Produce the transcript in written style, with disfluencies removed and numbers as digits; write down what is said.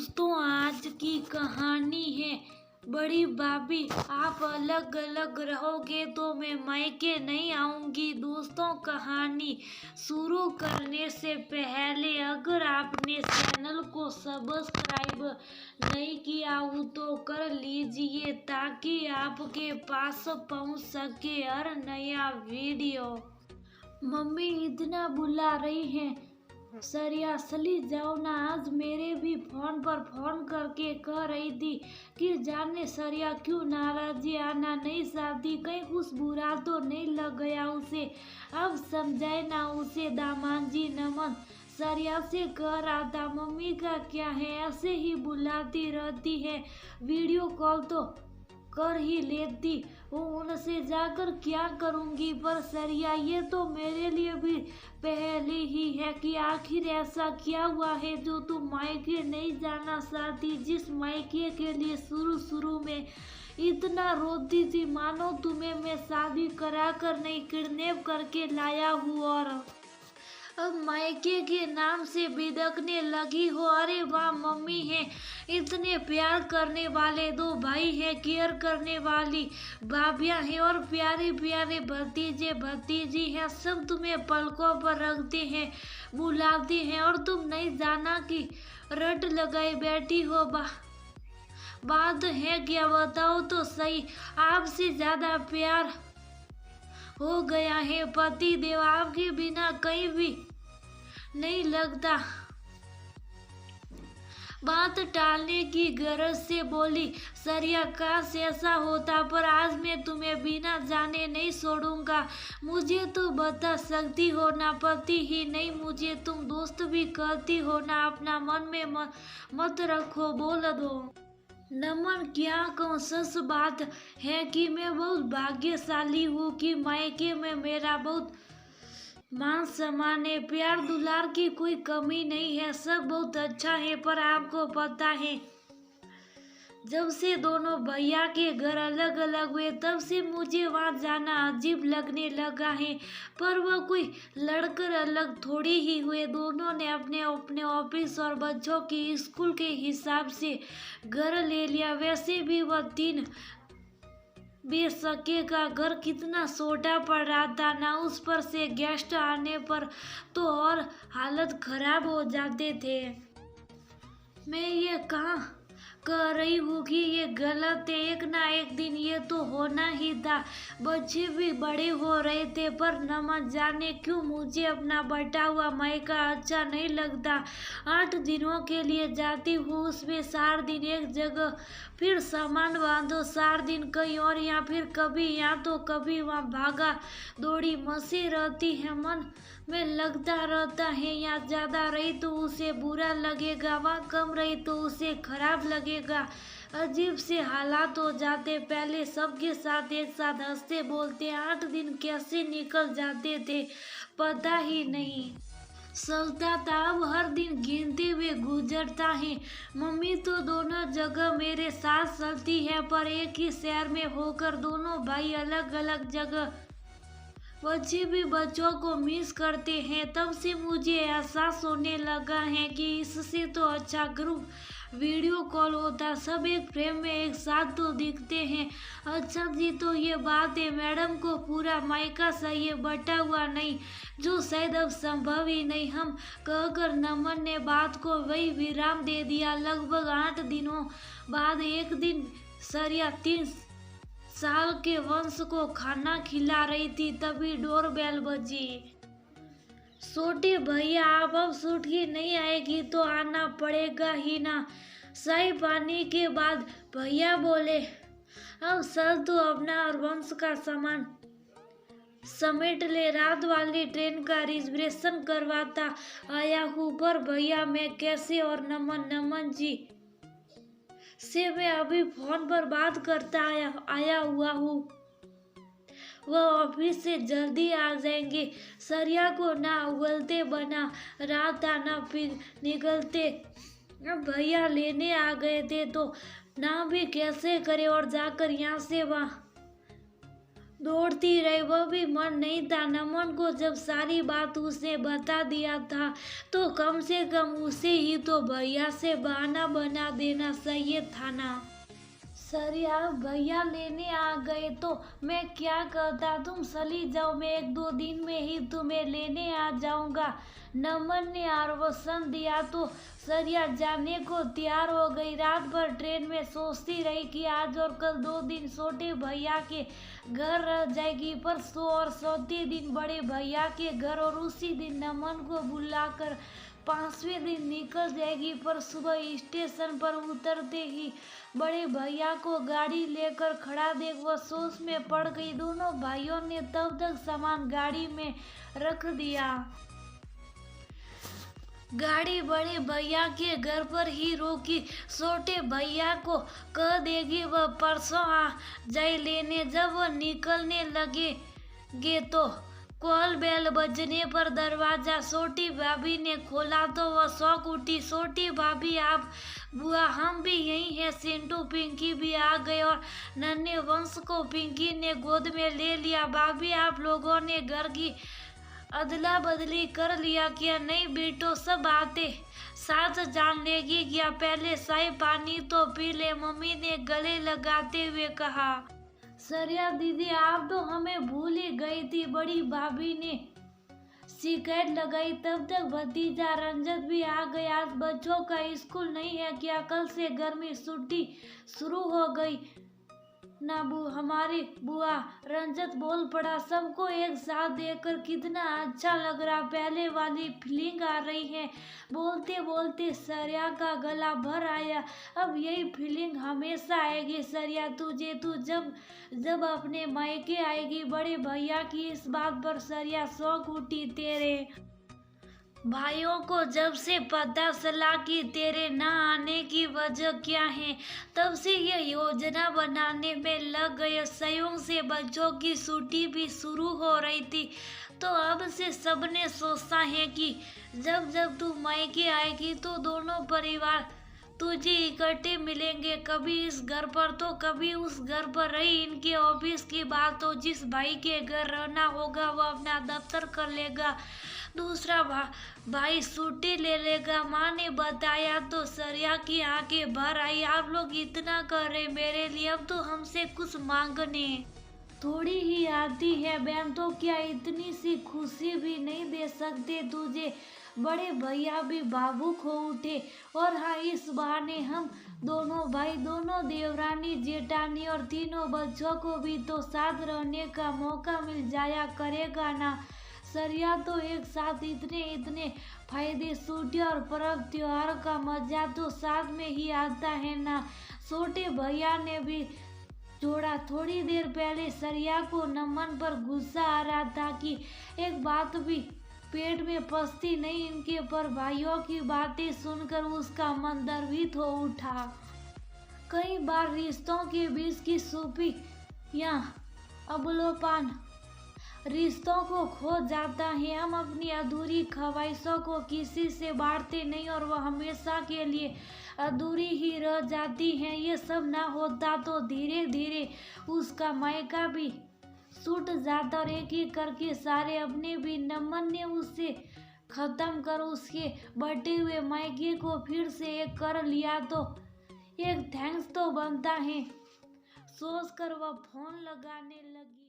दोस्तों, आज की कहानी है बड़ी भाभी। आप अलग अलग रहोगे तो मैं मायके नहीं आऊंगी। दोस्तों, कहानी शुरू करने से पहले अगर आपने चैनल को सब्सक्राइब नहीं किया हो तो कर लीजिए ताकि आपके पास पहुंच सके हर नया वीडियो। मम्मी इतना बुला रही हैं, सरिया चली जाओ ना। आज मेरे भी फोन पर फोन करके कह रही थी कि जाने सरिया क्यों नाराजी आना नहीं चाहती, कहीं कुछ बुरा तो नहीं लग गया उसे। अब समझाए ना उसे दामाद जी। नमन सरिया से कह रहा था, मम्मी का क्या है, ऐसे ही बुलाती रहती है, वीडियो कॉल तो कर ही लेती हूँ, उनसे जाकर क्या करूँगी। पर सरिया, ये तो मेरे लिए भी पहले ही है कि आखिर ऐसा क्या हुआ है जो तुम मायके नहीं जाना चाहती, जिस मायके के लिए शुरू शुरू में इतना रोती थी मानो तुम्हें मैं शादी करा कर नहीं किडनैप करके लाया हूँ और अब मायके के नाम से बिदकने लगी हो। अरे वाह मम्मी है, इतने प्यार करने वाले दो भाई है, केयर करने वाली भाभियाँ हैं और प्यारे प्यारे भतीजे भतीजी हैं, सब तुम्हें पलकों पर रखते हैं, बुलाते हैं और तुम नहीं जाना कि रट लगाए बैठी हो। बात है क्या, बताओ तो सही। आपसे ज्यादा प्यार हो गया है, पति देव आपके बिना कहीं भी नहीं लगता। बात टालने की गरज से बोली सरिया, काश ऐसा होता, पर आज मैं तुम्हें बिना जाने नहीं छोड़ूंगा। मुझे तो बता सकती हो ना, पति ही नहीं मुझे तुम दोस्त भी कहती हो ना, अपना मन में मत रखो, बोल दो। नमन क्या कहूँ, सच बात है कि मैं बहुत भाग्यशाली हूँ कि मायके में मेरा बहुत मान सम्मान है, प्यार दुलार की कोई कमी नहीं है, सब बहुत अच्छा है। पर आपको पता है, जब से दोनों भैया के घर अलग अलग हुए तब से मुझे वहाँ जाना अजीब लगने लगा है। पर वह कोई लड़कर अलग थोड़ी ही हुए, दोनों ने अपने अपने ऑफिस और बच्चों की स्कूल के हिसाब से घर ले लिया। वैसे भी वह तीन बेसके का घर कितना छोटा पड़ रहा था ना, उस पर से गेस्ट आने पर तो और हालत खराब हो जाते थे। मैं ये कहाँ कह रही हूँ कि ये गलत है, एक ना एक दिन ये तो होना ही था। बच्चे भी बड़े हो रहे थे, पर न जाने क्यों मुझे अपना बटा हुआ मायका अच्छा नहीं लगता। 8 दिनों के लिए जाती हूँ, उसमें 4 दिन एक जगह, फिर सामान बांधो 4 दिन कहीं और, या फिर कभी यहाँ तो कभी वहाँ भागा दौड़ी मची रहती है। मन में लगता रहता है, यहाँ ज्यादा रही तो उसे बुरा लगेगा, वहाँ कम रही तो उसे खराब लगेगा। अजीब से हालात हो जाते। पहले सबके साथ एक साथ हंसते बोलते, 8 दिन कैसे निकल जाते थे पता ही नहीं चलता था। अब हर दिन गिनते हुए गुजरता है। मम्मी तो दोनों जगह मेरे साथ चलती है, पर एक ही शहर में होकर दोनों भाई अलग अलग जगह। बच्चे भी बच्चों को मिस करते हैं। तब से मुझे एहसास होने लगा है कि इससे तो अच्छा ग्रुप वीडियो कॉल होता, सब एक फ्रेम में एक साथ तो दिखते हैं। अच्छा जी, तो ये बात है, मैडम को पूरा मायका चाहिए, बटा हुआ नहीं, जो शायद अब संभव ही नहीं। हम कहकर नमन ने बात को वही विराम दे दिया। लगभग 8 दिनों बाद एक दिन सरिया 3 साल के वंश को खाना खिला रही थी, तभी डोरबेल बजी। छोटे भैया, आप अब छुट्टी नहीं आएगी तो आना पड़ेगा ही ना। शाही पानी के बाद भैया बोले, अब सर तो अपना और वंश का सामान समेट ले, रात वाली ट्रेन का रिजर्वेशन करवाता आया हूँ। पर भैया मैं कैसे, और नमन जी से मैं अभी फोन पर बात करता आया हुआ हूँ, वह ऑफिस से जल्दी आ जाएंगे। सरिया को ना उगलते बना रहा था ना फिर निकलते। अब भैया लेने आ गए थे तो ना भी कैसे करे और जाकर यहाँ से वहाँ दौड़ती रही, वह भी मन नहीं था। नमन को जब सारी बात उसने बता दिया था तो कम से कम उसे ही तो भैया से बहाना बना देना सही था ना। सर यार, भैया लेने आ गए तो मैं क्या करता, तुम चली जाओ, मैं 1-2 दिन में ही तुम्हें लेने आ जाऊंगा। नमन ने आश्वासन दिया तो सरिया जाने को तैयार हो गई। रात भर ट्रेन में सोचती रही कि आज और कल 2 दिन छोटे भैया के घर रह जाएगी, पर और चौथे दिन बड़े भैया के घर, और उसी दिन नमन को बुलाकर 5वें दिन निकल जाएगी। पर सुबह स्टेशन पर उतरते ही बड़े भैया को गाड़ी लेकर खड़ा देख वह सोच में पड़ गई। दोनों भाइयों ने तब तक सामान गाड़ी में रख दिया। गाड़ी बड़े भैया के घर पर ही रोकी। छोटे भैया को कह देगी वह परसों आ जाए लेने। जब वह निकलने लगे तो कॉल बेल बजने पर दरवाजा छोटी भाभी ने खोला तो वह शौक उठी। छोटी भाभी, आप बुआ, हम भी यही हैं। सिंटू पिंकी भी आ गए और नन्हे वंश को पिंकी ने गोद में ले लिया। भाभी, आप लोगों ने घर की अदला बदली कर लिया क्या? नहीं बेटो, सब आते साथ जान लेगी क्या? पहले चाय पानी तो पी ले, मम्मी ने गले लगाते हुए कहा। सरिया दीदी, आप तो हमें भूल ही गई थी, बड़ी भाभी ने शिकायत लगाई। तब तक भतीजा रंजत भी आ गया। आज बच्चों का स्कूल नहीं है क्या? कल से गर्मी छुट्टी शुरू हो गई ना हमारी बुआ, रंजत बोल पड़ा। सबको एक साथ देखकर कितना अच्छा लग रहा, पहले वाली फीलिंग आ रही है। बोलते बोलते सरिया का गला भर आया। अब यही फीलिंग हमेशा आएगी सरिया तुझे, तू जब जब अपने मायके आएगी। बड़े भैया की इस बात पर सरिया शौक उठी। तेरे भाइयों को जब से पता चला कि तेरे न आने की वजह क्या है, तब से ये योजना बनाने में लग गए। संयोग से बच्चों की छुट्टी भी शुरू हो रही थी, तो अब से सबने सोचा है कि जब जब तू मायके आएगी तो दोनों परिवार तुझे इकट्ठे मिलेंगे, कभी इस घर पर तो कभी उस घर पर। रही इनके ऑफिस की बात, तो जिस भाई के घर रहना होगा वो अपना दफ्तर कर लेगा, दूसरा भाई छुट्टी ले लेगा। माँ ने बताया तो सरिया की आंखें भर आई। आप लोग इतना कर रहे मेरे लिए, अब तो हमसे कुछ मांगने थोड़ी ही आती है बहन, तो क्या इतनी सी खुशी भी नहीं दे सकते तुझे? बड़े भैया भी भावुक हो उठे। और हाँ, इस बहाने हम दोनों भाई, दोनों देवरानी जेठानी और तीनों बच्चों को भी तो साथ रहने का मौका मिल जाया करेगा ना। सरिया, तो एक साथ इतने इतने फायदे, छुट्टी और पर्व त्योहार का मजा तो साथ में ही आता है ना। छोटे भैया ने भी जोड़ा। थोड़ी देर पहले सरिया को नमन पर गुस्सा आ रहा था कि एक बात भी पेट में पचती नहीं इनके, पर भाइयों की बातें सुनकर उसका मन द्रवित हो उठा। कई बार रिश्तों के बीच की सूफी या अबलोपन रिश्तों को खो जाता है। हम अपनी अधूरी ख्वाहिशों को किसी से बांटते नहीं और वह हमेशा के लिए अधूरी ही रह जाती हैं। ये सब ना होता तो धीरे धीरे उसका मायका भी छूट जाता और एक एक करके सारे अपने भी। नमन ने उससे खत्म कर उसके बटे हुए मायके को फिर से एक कर लिया तो एक थैंक्स तो बनता है। सोच कर वह फोन लगाने लगी।